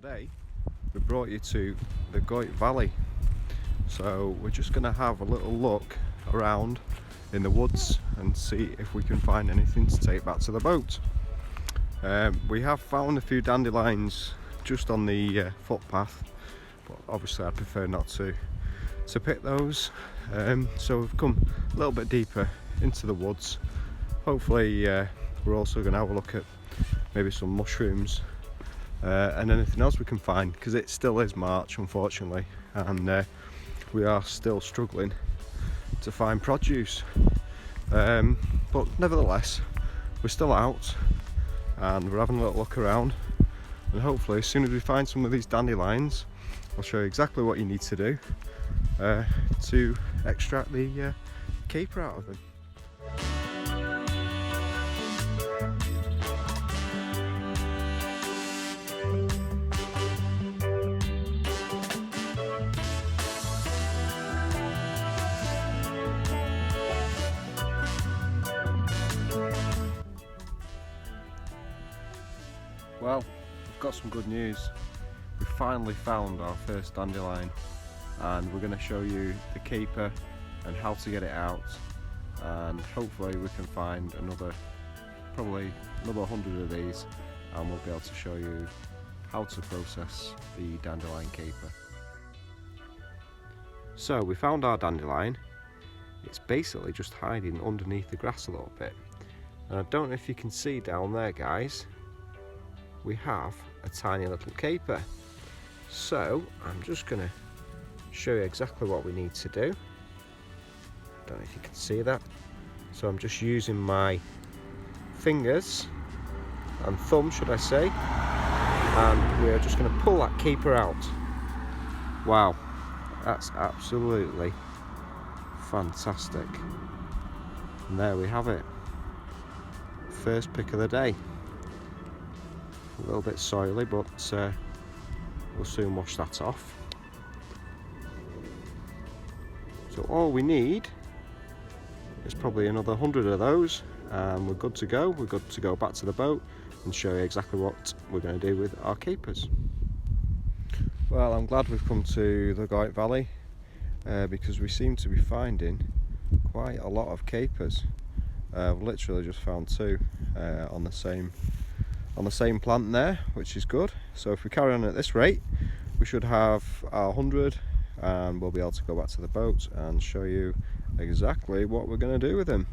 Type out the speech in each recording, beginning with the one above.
Today we brought you to the Goit Valley, so we're just going to have a little look around in the woods and see if we can find anything to take back to the boat. We have found a few dandelions just on the footpath, but obviously I prefer not to pick those, so we've come a little bit deeper into the woods. Hopefully we're also going to have a look at maybe some mushrooms and anything else we can find, because it still is March unfortunately, and we are still struggling to find produce, but nevertheless we're still out and we're having a little look around, and hopefully as soon as we find some of these dandelions I'll show you exactly what you need to do to extract the caper out of them. Well, we've got some good news. We finally found our first dandelion, and we're going to show you the caper and how to get it out, and hopefully we can find probably another 100 of these, and we'll be able to show you how to process the dandelion caper. So we found our dandelion. It's basically just hiding underneath the grass a little bit, and I don't know if you can see down there, guys, we have a tiny little caper. So I'm just going to show you exactly what we need to do. Don't know if you can see that. So I'm just using my fingers and thumb, should I say, and we're just going to pull that caper out. Wow, that's absolutely fantastic. And there we have it. First pick of the day. A little bit soily, but we'll soon wash that off. So all we need is probably another 100 of those, and we're good to go. We're good to go back to the boat and show you exactly what we're going to do with our capers. Well, I'm glad we've come to the Goit Valley because we seem to be finding quite a lot of capers. I've literally just found two on the same plant there, which is good. So if we carry on at this rate, we should have our 100, and we'll be able to go back to the boat and show you exactly what we're going to do with them.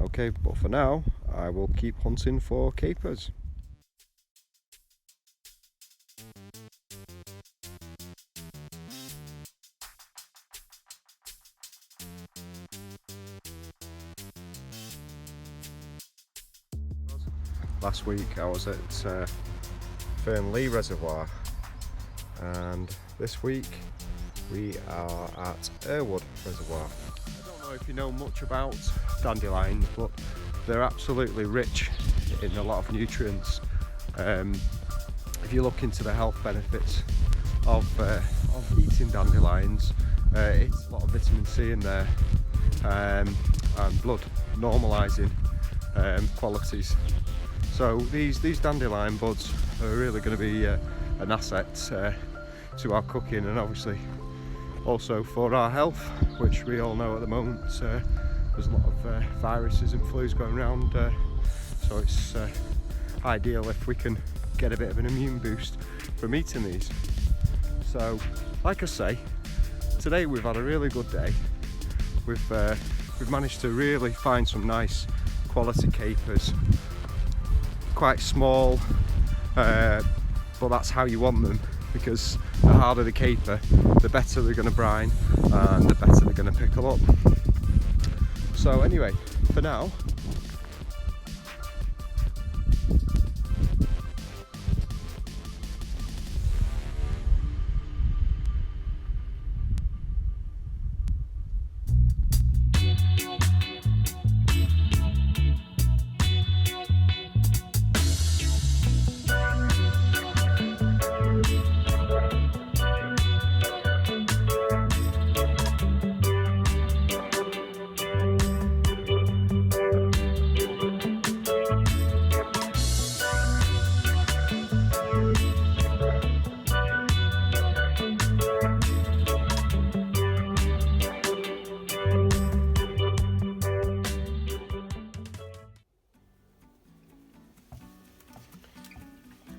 Okay, but for now I will keep hunting for capers. Last week I was at Fernley Reservoir, and this week we are at Irwood Reservoir. I don't know if you know much about dandelions, but they're absolutely rich in a lot of nutrients. If you look into the health benefits of eating dandelions, it's a lot of vitamin C in there, and blood normalising qualities. So these dandelion buds are really going to be an asset to our cooking, and obviously also for our health, which we all know at the moment there's a lot of viruses and flus going around, so it's ideal if we can get a bit of an immune boost from eating these. So like I say, today we've had a really good day. We've managed to really find some nice quality capers. Quite small, but that's how you want them, because the harder the caper, the better they're going to brine and the better they're going to pickle up. So anyway, for now,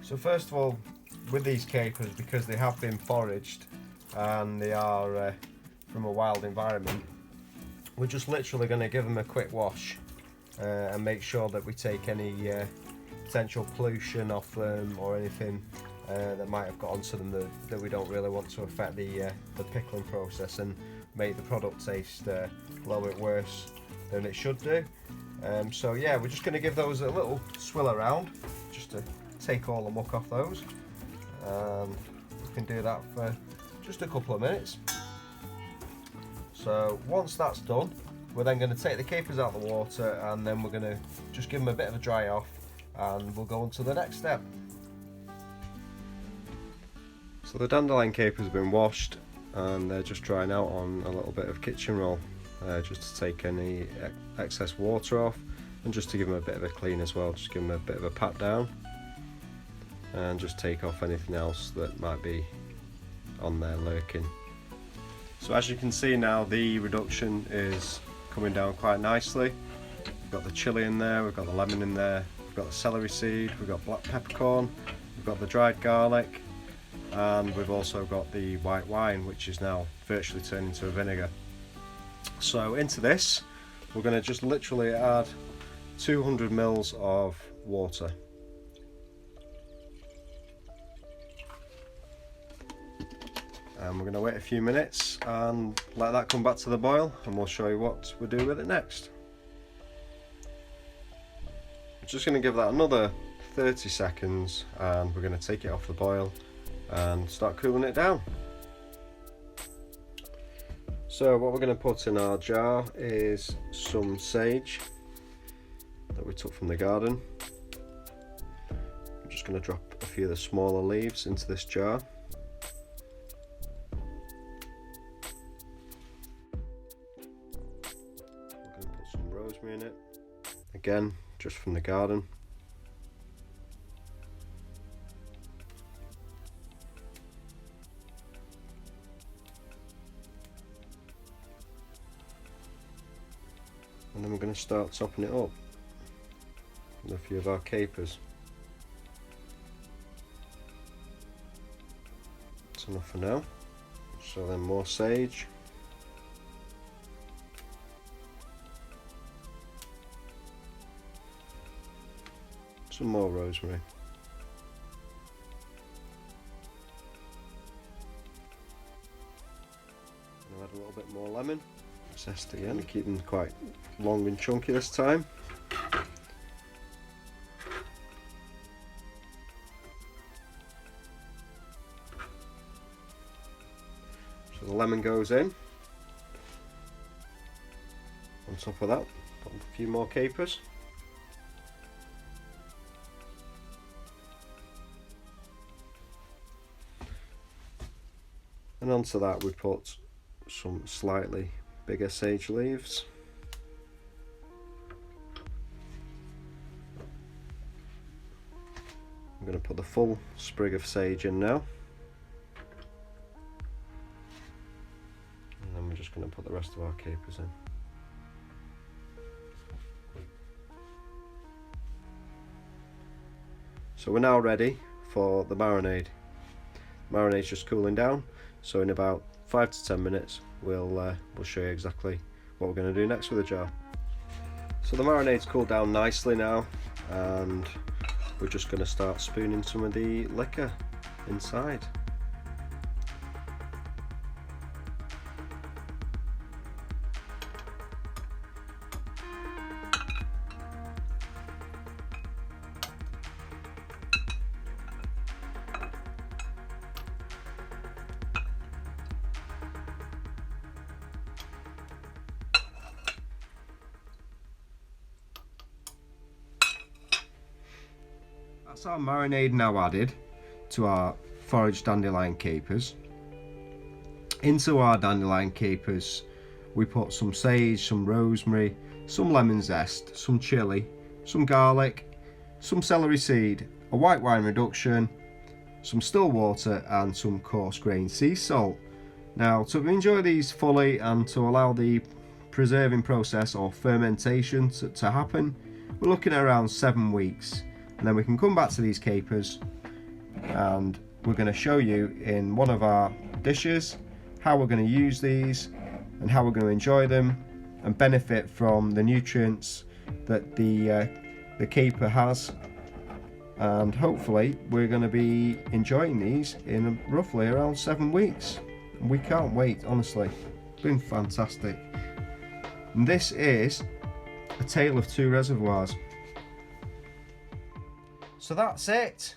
So first of all, with these capers, because they have been foraged and they are from a wild environment, we're just literally going to give them a quick wash and make sure that we take any potential pollution off them or anything that might have got onto them that we don't really want to affect the pickling process and make the product taste a little bit worse than it should do. So yeah, we're just going to give those a little swill around just to take all the muck off those, and we can do that for just a couple of minutes. So once that's done, we're then going to take the capers out of the water, and then we're going to just give them a bit of a dry off, and we'll go on to the next step. So the dandelion capers have been washed and they're just drying out on a little bit of kitchen roll, just to take any excess water off and just to give them a bit of a clean as well. Just give them a bit of a pat down and just take off anything else that might be on there lurking. So as you can see now, the reduction is coming down quite nicely. We've got the chilli in there, we've got the lemon in there, we've got the celery seed, we've got black peppercorn, we've got the dried garlic, and we've also got the white wine, which is now virtually turned into a vinegar. So into this, we're going to just literally add 200 ml of water. And we're going to wait a few minutes and let that come back to the boil, and we'll show you what we do with it next. I'm just going to give that another 30 seconds and we're going to take it off the boil and start cooling it down. So what we're going to put in our jar is some sage that we took from the garden. I'm just going to drop a few of the smaller leaves into this jar. We're going to put some rosemary in it, again just from the garden. And then we're going to start topping it up with a few of our capers. That's enough for now. So then more sage. Some more rosemary. I'll add a little bit more lemon. Zest again, keep them quite long and chunky this time. So the lemon goes in. On top of that, put a few more capers. And onto that we put some slightly bigger sage leaves. I'm going to put the full sprig of sage in now, and then we're just going to put the rest of our capers in. So we're now ready for the marinade. Marinade's just cooling down, so in about 5 to 10 minutes we'll show you exactly what we're going to do next with the jar. So the marinade's cooled down nicely now, and we're just going to start spooning some of the liquor inside. That's our marinade now added to our foraged dandelion capers. Into our dandelion capers we put some sage, some rosemary, some lemon zest, some chilli, some garlic, some celery seed, a white wine reduction, some still water and some coarse grained sea salt. Now to enjoy these fully and to allow the preserving process or fermentation to happen, we're looking at around 7 weeks. And then we can come back to these capers, and we're going to show you in one of our dishes how we're going to use these and how we're going to enjoy them and benefit from the nutrients that the keeper has. And hopefully we're going to be enjoying these in roughly around 7 weeks. And we can't wait, honestly. It's been fantastic. And this is A Tale of Two Reservoirs. So that's it.